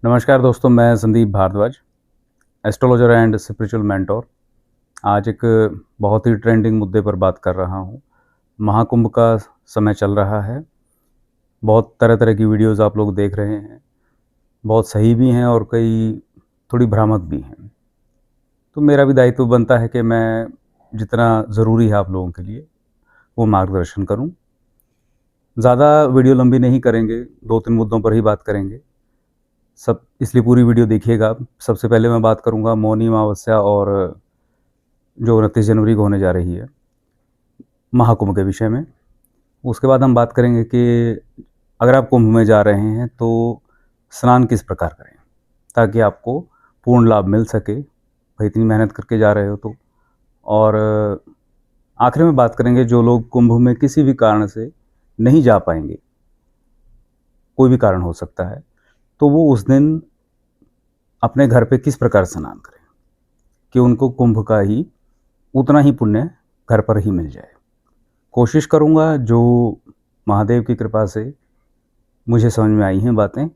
नमस्कार दोस्तों, मैं Sandeep Bhardwaj, astrologer and spiritual mentor. आज एक बहुत ही ट्रेंडिंग मुद्दे पर बात कर रहा हूँ। महाकुंभ का समय चल रहा है। बहुत तरह-तरह की वीडियोस आप लोग देख रहे हैं। बहुत सही भी हैं और कई थोड़ी भ्रामक भी हैं। तो मेरा भी दायित्व बनता है कि मैं जितना ज़रूरी है आप लोगों के लिए, वो मार्गदर्शन करूँ। ज़्यादा वीडियो लंबी नहीं करेंगे, 2-3 मुद्दों पर ही बात करेंगे। इसलिए पूरी वीडियो देखिएगा। सबसे पहले मैं बात करूँगा मौनी अमावस्या और जो 29 जनवरी को होने जा रही है, महाकुंभ के विषय में। उसके बाद हम बात करेंगे कि अगर आप कुंभ में जा रहे हैं तो स्नान किस प्रकार करें, ताकि आपको पूर्ण लाभ मिल सके, भाई इतनी मेहनत करके जा रहे हो तो। और आखिर में बात करेंगे जो लोग कुंभ में किसी भी कारण से नहीं जा पाएंगे, कोई भी कारण हो सकता है, तो वो उस दिन अपने घर पे किस प्रकार स्नान करें कि उनको कुंभ का ही उतना ही पुण्य घर पर ही मिल जाए। कोशिश करूँगा जो महादेव की कृपा से मुझे समझ में आई हैं बातें,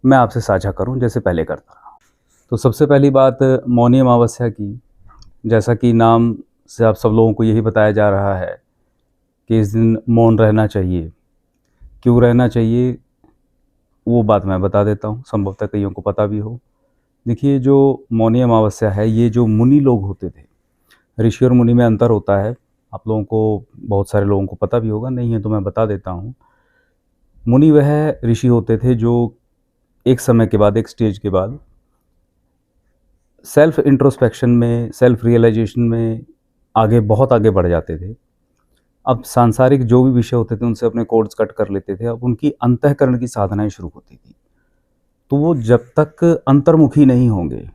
मैं आपसे साझा करूँ जैसे पहले करता रहा। तो सबसे पहली बात मौनी अमावस्या की, जैसा कि नाम से आप सब लोगों को यही बताया जा रहा है कि इस दिन मौन रहना चाहिए। क्यों रहना चाहिए, वो बात मैं बता देता हूँ, संभवतः कईयों को पता भी हो। देखिए, जो मौनी अमावस्या है, ये जो मुनि लोग होते थे, ऋषि और मुनि में अंतर होता है। आप लोगों को, बहुत सारे लोगों को पता भी होगा, नहीं है तो मैं बता देता हूँ। मुनि वह ऋषि होते थे जो एक समय के बाद, एक स्टेज के बाद सेल्फ इंट्रोस्पेक्शन में, सेल्फ रियलाइजेशन में बहुत आगे बढ़ जाते थे। अब सांसारिक जो भी विषय होते थे उनसे अपने कॉर्ड्स कट कर लेते थे। अब उनकी अंतःकरण की साधनाएं शुरू होती थी। तो वो जब तक अंतर्मुखी नहीं होंगे,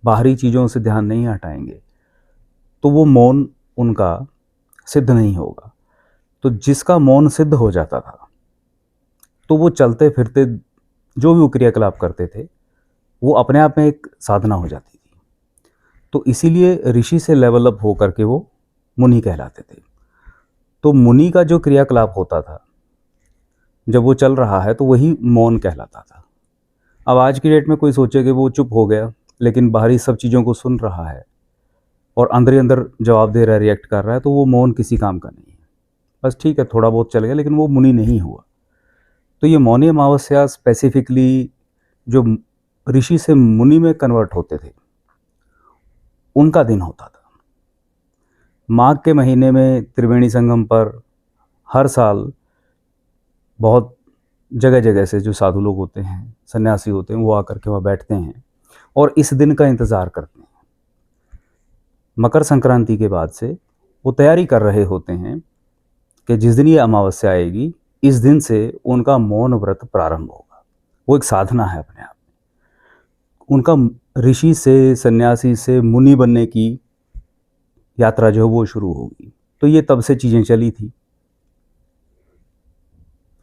बाहरी चीज़ों से ध्यान नहीं हटाएंगे, तो वो मौन उनका सिद्ध नहीं होगा। तो जिसका मौन सिद्ध हो जाता था, तो वो चलते फिरते जो भी वो क्रियाकलाप करते थे, वो अपने आप में एक साधना हो जाती थी। तो इसीलिए ऋषि से लेवल अप होकर के वो मुनि कहलाते थे। तो मुनि का जो क्रियाकलाप होता था, जब वो चल रहा है, तो वही मौन कहलाता था। अब आज की डेट में कोई सोचे कि वो चुप हो गया, लेकिन बाहरी सब चीज़ों को सुन रहा है और अंदर ही अंदर जवाब दे रहा है, रिएक्ट कर रहा है, तो वो मौन किसी काम का नहीं है। बस ठीक है, थोड़ा बहुत चल गया, लेकिन वो मुनि नहीं हुआ। तो ये मौनी अमावस्या स्पेसिफिकली जो ऋषि से मुनि में कन्वर्ट होते थे, उनका दिन होता था। माघ के महीने में त्रिवेणी संगम पर हर साल बहुत जगह जगह से जो साधु लोग होते हैं, सन्यासी होते हैं, वो आकर के वहाँ बैठते हैं और इस दिन का इंतज़ार करते हैं। मकर संक्रांति के बाद से वो तैयारी कर रहे होते हैं कि जिस दिन ये अमावस्या आएगी, इस दिन से उनका मौन व्रत प्रारंभ होगा। वो एक साधना है अपने आप में। उनका ऋषि से, सन्यासी से मुनि बनने की यात्रा जो है वो शुरू होगी। तो ये तब से चीज़ें चली थी।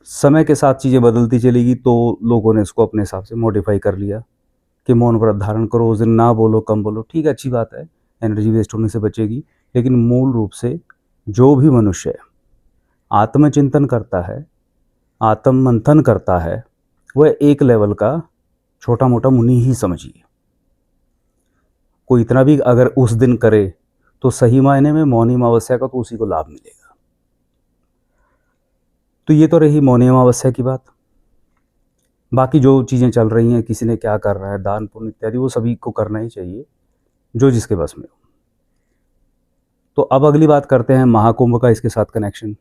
समय के साथ चीज़ें बदलती चलेगी, तो लोगों ने इसको अपने हिसाब से मॉडिफाई कर लिया कि मौन व्रत धारण करो, उस दिन ना बोलो, कम बोलो। ठीक है, अच्छी बात है, एनर्जी वेस्ट होने से बचेगी। लेकिन मूल रूप से जो भी मनुष्य आत्मचिंतन करता है, आत्म मंथन करता है, वह एक लेवल का छोटा मोटा मुनि ही समझिए। कोई इतना भी अगर उस दिन करे, तो सही मायने में मौनी अमावस्या का तो उसी को लाभ मिलेगा। तो ये तो रही मौनी अमावस्या की बात। बाकी जो चीज़ें चल रही हैं, किसी ने क्या कर रहा है, दान पुण्य इत्यादि, वो सभी को करना ही चाहिए, जो जिसके बस में हो। तो अब अगली बात करते हैं महाकुंभ का, इसके साथ कनेक्शन।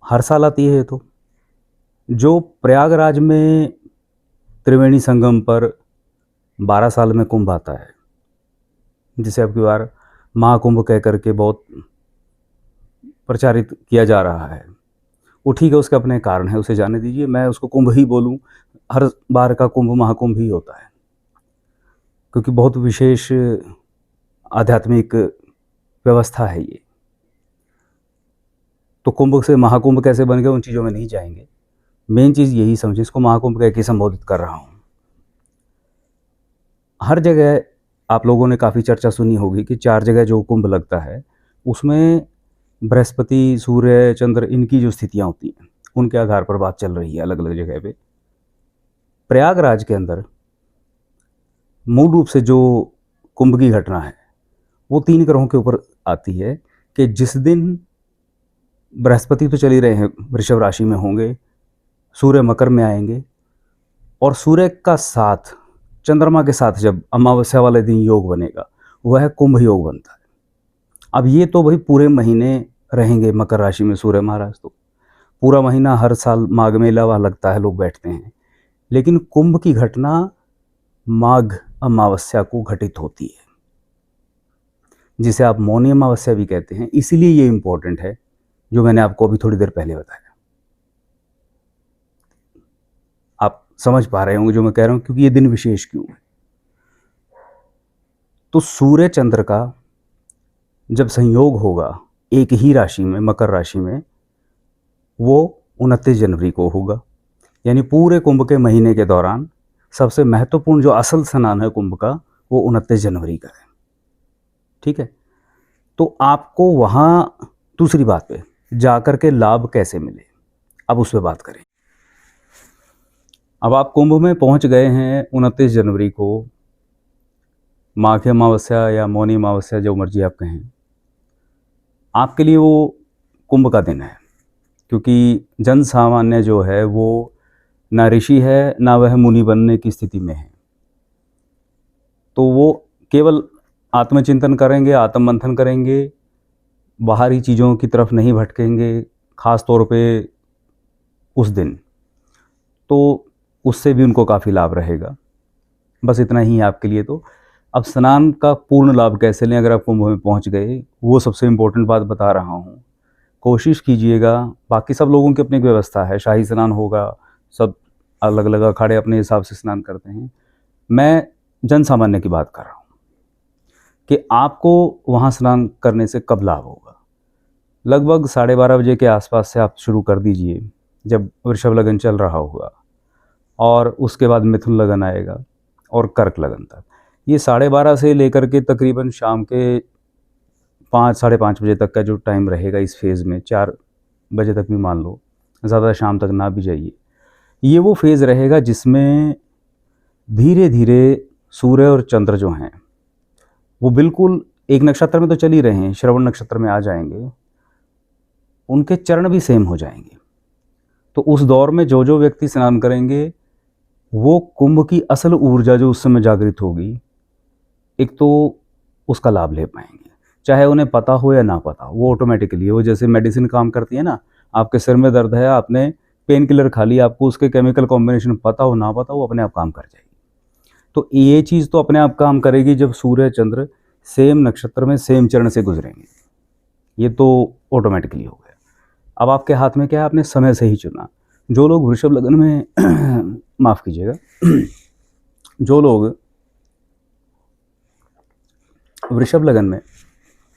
हर साल आती है ये तो। जो प्रयागराज में त्रिवेणी संगम पर 12 साल में कुंभ आता है, जिसे अब की बार महाकुंभ कह करके बहुत प्रचारित किया जा रहा है, वो ठीक है, उसके अपने कारण है, उसे जाने दीजिए। मैं उसको कुंभ ही बोलूं। हर बार का कुंभ महाकुंभ ही होता है, क्योंकि बहुत विशेष आध्यात्मिक व्यवस्था है ये। तो कुंभ से महाकुंभ कैसे बन गया, उन चीज़ों में नहीं जाएंगे। मेन चीज़ यही समझें, इसको महाकुंभ कह के संबोधित कर रहा हूँ। हर जगह आप लोगों ने काफ़ी चर्चा सुनी होगी कि 4 जगह जो कुंभ लगता है, उसमें बृहस्पति, सूर्य, चंद्र, इनकी जो स्थितियाँ होती हैं, उनके आधार पर बात चल रही है अलग अलग जगह पे। प्रयागराज के अंदर मूल रूप से जो कुंभ की घटना है वो 3 ग्रहों के ऊपर आती है कि जिस दिन बृहस्पति तो चल ही रहे हैं, वृषभ राशि में होंगे, सूर्य मकर में आएंगे और सूर्य का साथ चंद्रमा के साथ जब अमावस्या वाले दिन योग बनेगा वह कुंभ योग बनता है। अब ये तो भाई पूरे महीने रहेंगे मकर राशि में सूर्य महाराज, तो पूरा महीना हर साल माघ मेला वहाँ लगता है, लोग बैठते हैं, लेकिन कुंभ की घटना माघ अमावस्या को घटित होती है, जिसे आप मौनी अमावस्या भी कहते हैं। इसीलिए ये इंपॉर्टेंट है जो मैंने आपको अभी थोड़ी देर पहले बताया। आप समझ पा रहे होंगे जो मैं कह रहा हूं, क्योंकि ये दिन विशेष क्यों है। तो सूर्य चंद्र का जब संयोग होगा एक ही राशि में, मकर राशि में, वो 29 जनवरी को होगा। यानी पूरे कुंभ के महीने के दौरान सबसे महत्वपूर्ण जो असल स्नान है कुंभ का वो 29 जनवरी का है। ठीक है, तो आपको वहां दूसरी बात पे जाकर के लाभ कैसे मिले, अब उस पर बात करें। अब आप कुंभ में पहुंच गए हैं 29 जनवरी को, माघी अमावस्या या मौनी अमावस्या जो मर्जी आप कहें, आपके लिए वो कुंभ का दिन है, क्योंकि जन सामान्य जो है वो ना ऋषि है ना वह मुनि बनने की स्थिति में है। तो वो केवल आत्मचिंतन करेंगे, आत्ममंथन करेंगे, बाहरी चीज़ों की तरफ नहीं भटकेंगे, ख़ास तौर पे उस दिन, तो उससे भी उनको काफ़ी लाभ रहेगा। बस इतना ही है आपके लिए। तो अब स्नान का पूर्ण लाभ कैसे लें अगर आप कुंभ में पहुंच गए, वो सबसे इम्पोर्टेंट बात बता रहा हूँ। कोशिश कीजिएगा, बाकी सब लोगों की अपनी एक व्यवस्था है, शाही स्नान होगा, सब अलग अलग अखाड़े अपने हिसाब से स्नान करते हैं। मैं जन सामान्य की बात कर रहा हूँ कि आपको वहाँ स्नान करने से कब लाभ होगा। लगभग 12:30 बजे के आसपास से आप शुरू कर दीजिए, जब वृषभ लगन चल रहा होगा, और उसके बाद मिथुन लगन आएगा और कर्क लगन तक। ये 12:30 से लेकर के तकरीबन शाम के 5 साढ़े 5 बजे तक का जो टाइम रहेगा इस फेज़ में, 4 बजे तक भी मान लो, ज़्यादा शाम तक ना भी जाइए। ये वो फेज़ रहेगा जिसमें धीरे धीरे सूर्य और चंद्र जो हैं वो बिल्कुल एक नक्षत्र में तो चल ही रहे हैं, श्रवण नक्षत्र में आ जाएंगे, उनके चरण भी सेम हो जाएंगे। तो उस दौर में जो जो व्यक्ति स्नान करेंगे वो कुंभ की असल ऊर्जा जो उस समय जागृत होगी, एक तो उसका लाभ ले पाएंगे, चाहे उन्हें पता हो या ना पता हो। वो ऑटोमेटिकली, वो जैसे मेडिसिन काम करती है ना, आपके सिर में दर्द है, आपने पेन किलर खा लिया, आपको उसके केमिकल कॉम्बिनेशन पता हो ना पता हो, वो अपने आप काम कर जाएगी। तो ये चीज़ तो अपने आप काम करेगी जब सूर्य चंद्र सेम नक्षत्र में सेम चरण से गुजरेंगे, ये तो ऑटोमेटिकली हो गया। अब आपके हाथ में क्या है, आपने समय से ही चुना। जो लोग वृषभ लगन में माफ़ कीजिएगा, जो लोग वृषभ लगन में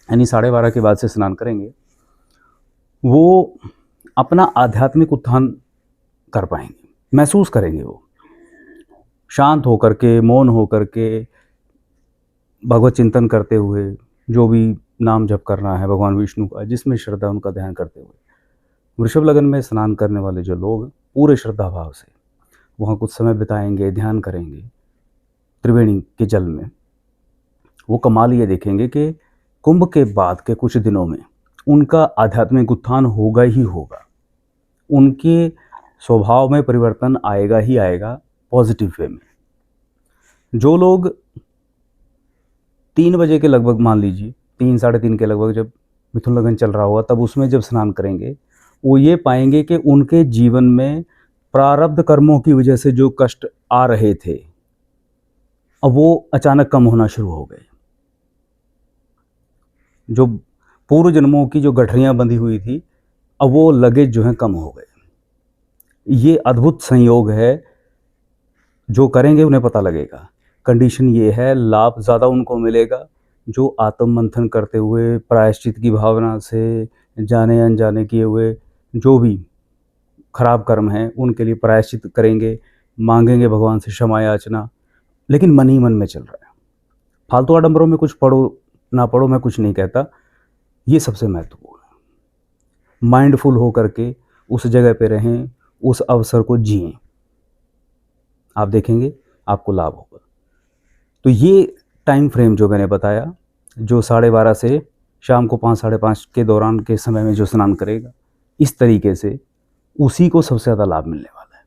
यानी 12:30 के बाद से स्नान करेंगे, वो अपना आध्यात्मिक उत्थान कर पाएंगे, महसूस करेंगे। वो शांत होकर के, मौन होकर के, भगवत चिंतन करते हुए, जो भी नाम जप करना है भगवान विष्णु का, जिसमें श्रद्धा, उनका ध्यान करते हुए वृषभ लगन में स्नान करने वाले जो लोग पूरे श्रद्धा भाव से वहाँ कुछ समय बिताएंगे, ध्यान करेंगे त्रिवेणी के जल में, वो कमाल ये देखेंगे कि कुंभ के बाद के कुछ दिनों में उनका आध्यात्मिक उत्थान होगा ही होगा, उनके स्वभाव में परिवर्तन आएगा ही आएगा, पॉजिटिव वे में। जो लोग 3 बजे के लगभग, मान लीजिए 3 साढ़े 3 के लगभग जब मिथुन लगन चल रहा होगा, तब उसमें जब स्नान करेंगे, वो ये पाएंगे कि उनके जीवन में प्रारब्ध कर्मों की वजह से जो कष्ट आ रहे थे अब वो अचानक कम होना शुरू हो गए। जो पूर्व जन्मों की जो गठरियां बंधी हुई थी, अब वो लगेज जो है कम हो गए। ये अद्भुत संयोग है, जो करेंगे उन्हें पता लगेगा। कंडीशन ये है, लाभ ज़्यादा उनको मिलेगा जो आत्म मंथन करते हुए, प्रायश्चित की भावना से, जाने अनजाने किए हुए जो भी खराब कर्म हैं उनके लिए प्रायश्चित करेंगे, मांगेंगे भगवान से क्षमा याचना, लेकिन मन ही मन में चल रहा है। फालतू आडंबरों में कुछ पढ़ो ना पढ़ो, मैं कुछ नहीं कहता, ये सबसे महत्वपूर्ण है। माइंडफुल हो करके उस जगह पे रहें, उस अवसर को जिएं। आप देखेंगे आपको लाभ होगा। तो ये टाइम फ्रेम जो मैंने बताया, जो 12:30 से शाम को 5 साढ़े 5 के दौरान के समय में जो स्नान करेगा, इस तरीके से उसी को सबसे ज़्यादा लाभ मिलने वाला है।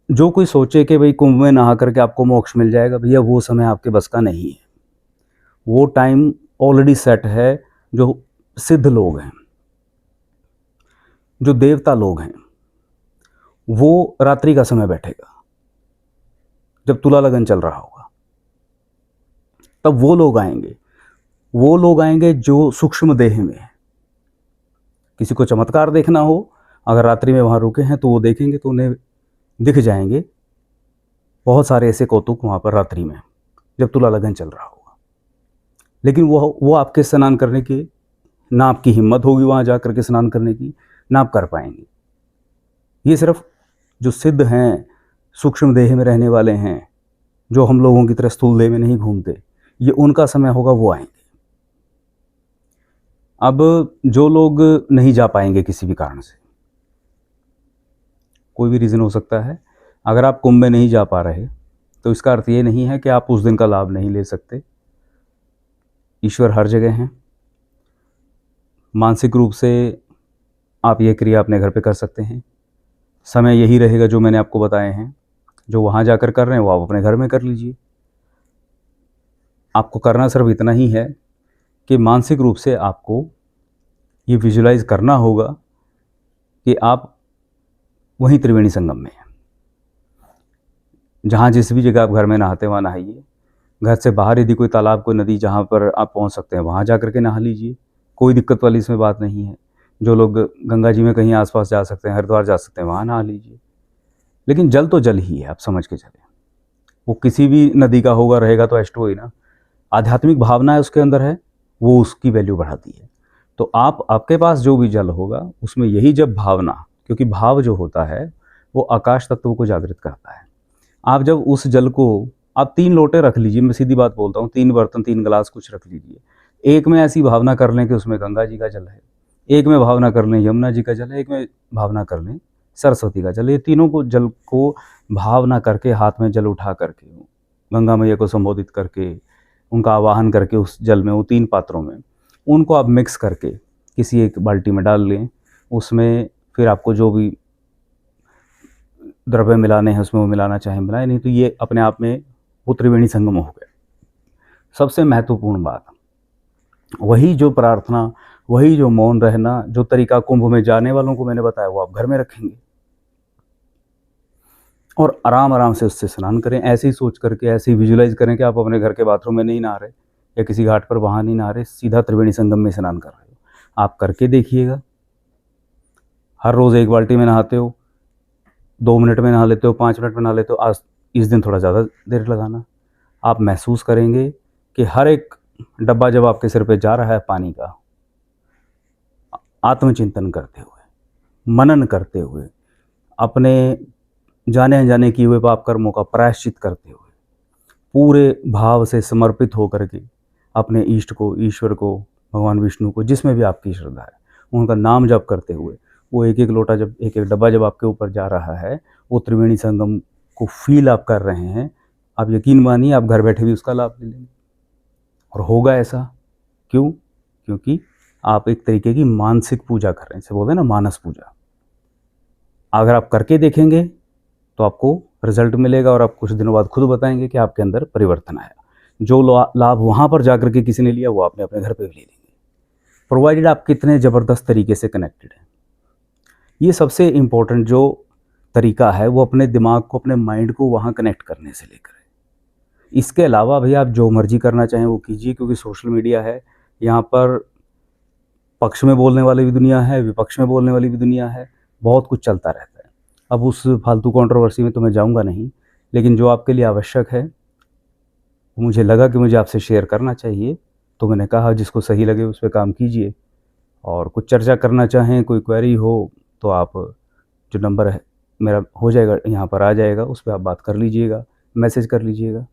जो कोई सोचे कि भाई कुंभ में नहा करके आपको मोक्ष मिल जाएगा, भैया वो समय आपके बस का नहीं है। वो टाइम ऑलरेडी सेट है। जो सिद्ध लोग हैं, जो देवता लोग हैं, वो रात्रि का समय बैठेगा जब तुला लगन चल रहा होगा, तब वो लोग आएंगे। वो लोग आएंगे जो सूक्ष्म देह में है। किसी को चमत्कार देखना हो, अगर रात्रि में वहाँ रुके हैं तो वो देखेंगे तो उन्हें दिख जाएंगे बहुत सारे ऐसे कौतुक वहाँ पर रात्रि में, जब तुला लगन चल रहा होगा। लेकिन वो आपके स्नान करने की, ना आपकी हिम्मत होगी वहाँ जा करके स्नान करने की, ना आप कर पाएंगे। ये सिर्फ जो सिद्ध हैं, सूक्ष्म देह में रहने वाले हैं, जो हम लोगों की तरह स्थूल देह में नहीं घूमते, ये उनका समय होगा, वो आएंगे। अब जो लोग नहीं जा पाएंगे किसी भी कारण से, कोई भी रीज़न हो सकता है, अगर आप कुंभ में नहीं जा पा रहे तो इसका अर्थ ये नहीं है कि आप उस दिन का लाभ नहीं ले सकते। ईश्वर हर जगह हैं। मानसिक रूप से आप ये क्रिया अपने घर पे कर सकते हैं। समय यही रहेगा जो मैंने आपको बताए हैं। जो वहाँ जाकर कर रहे हैं वो आप अपने घर में कर लीजिए। आपको करना सिर्फ इतना ही है कि मानसिक रूप से आपको ये विजुलाइज करना होगा कि आप वहीं त्रिवेणी संगम में हैं। जहाँ जिस भी जगह आप घर में नहाते वहाँ नहाइए। घर से बाहर यदि कोई तालाब, कोई नदी जहाँ पर आप पहुँच सकते हैं वहाँ जा कर के नहा लीजिए। कोई दिक्कत वाली इसमें बात नहीं है। जो लोग गंगा जी में कहीं आसपास जा सकते हैं, हरिद्वार जा सकते हैं, वहाँ नहा लीजिए। लेकिन जल तो जल ही है, आप समझ के चलें। वो किसी भी नदी का होगा, रहेगा तो एस्टो ही ना। आध्यात्मिक भावना है उसके अंदर है, वो उसकी वैल्यू बढ़ाती है। तो आपके पास जो भी जल होगा उसमें यही जब भावना, क्योंकि भाव जो होता है वो आकाश तत्व को जागृत करता है। आप जब उस जल को, आप 3 लोटे रख लीजिए, मैं सीधी बात बोलता हूँ, 3 बर्तन, 3 गिलास कुछ रख लीजिए। एक में ऐसी भावना कर लें कि उसमें गंगा जी का जल है, एक में भावना कर लें यमुना जी का जल है, एक में भावना कर लें सरस्वती का जल। ये तीनों को जल को भावना करके, हाथ में जल उठा करके, गंगा मैया को संबोधित करके, उनका आवाहन करके उस जल में, वो 3 पात्रों में, उनको आप मिक्स करके किसी एक बाल्टी में डाल लें। उसमें फिर आपको जो भी द्रव्य मिलाने हैं उसमें वो मिलाना चाहें मिलाएं, नहीं तो ये अपने आप में वो त्रिवेणी संगम हो गया। सबसे महत्वपूर्ण बात, वही जो प्रार्थना, वही जो मौन रहना, जो तरीका कुंभ में जाने वालों को मैंने बताया, वो आप घर में रखेंगे और आराम आराम से उससे स्नान करें। ऐसे ही सोच करके, ऐसे ही विजुलाइज करें कि आप अपने घर के बाथरूम में नहीं नहा रहे या किसी घाट पर वहाँ नहीं नहा रहे, सीधा त्रिवेणी संगम में स्नान कर रहे हो। आप करके देखिएगा। हर रोज़ 1 बाल्टी में नहाते हो, 2 मिनट में नहा लेते हो, 5 मिनट में नहा लेते हो, आज इस दिन थोड़ा ज़्यादा देर लगाना। आप महसूस करेंगे कि हर एक डब्बा जब आपके सिर पे जा रहा है पानी का, आत्मचिंतन करते हुए, मनन करते हुए, अपने जाने अनजाने किए हुए पाप कर्मों का प्रायश्चित करते हुए, पूरे भाव से समर्पित होकर के अपने इष्ट को, ईश्वर को, भगवान विष्णु को, जिसमें भी आपकी श्रद्धा है, उनका नाम जप करते हुए, वो एक एक लोटा जब, एक एक डब्बा जब आपके ऊपर जा रहा है, वो त्रिवेणी संगम को फील आप कर रहे हैं, आप यकीन मानिए आप घर बैठे भी उसका लाभ ले लेंगे। और होगा ऐसा क्यों? क्योंकि आप एक तरीके की मानसिक पूजा कर रहे हैं, इसे बोलते हैं ना मानस पूजा। अगर आप करके देखेंगे तो आपको रिजल्ट मिलेगा और आप कुछ दिनों बाद खुद बताएंगे कि आपके अंदर परिवर्तन आया। जो लाभ वहाँ पर जाकर के किसी ने लिया वो आपने अपने घर पे भी ले लेंगे, प्रोवाइडेड आप कितने ज़बरदस्त तरीके से कनेक्टेड हैं। ये सबसे इम्पोर्टेंट जो तरीका है वो अपने दिमाग को, अपने माइंड को वहाँ कनेक्ट करने से लेकर है। इसके अलावा भैया आप जो मर्जी करना चाहें वो कीजिए, क्योंकि सोशल मीडिया है, यहाँ पर पक्ष में बोलने वाली भी दुनिया है, विपक्ष में बोलने वाली भी दुनिया है, बहुत कुछ चलता रहता है। अब उस फालतू कंट्रोवर्सी में तो मैं जाऊँगा नहीं, लेकिन जो आपके लिए आवश्यक है मुझे लगा कि मुझे आपसे शेयर करना चाहिए, तो मैंने कहा जिसको सही लगे उस पर काम कीजिए। और कुछ चर्चा करना चाहें, कोई क्वेरी हो, तो आप जो नंबर है मेरा हो जाएगा, यहाँ पर आ जाएगा, उस पर आप बात कर लीजिएगा, मैसेज कर लीजिएगा।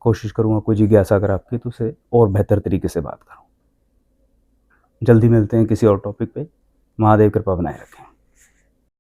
कोशिश करूँगा कोई जिज्ञासा अगर आपकी तो उसे और बेहतर तरीके से बात करूँ। जल्दी मिलते हैं किसी और टॉपिक पे। महादेव कृपा बनाए रखें।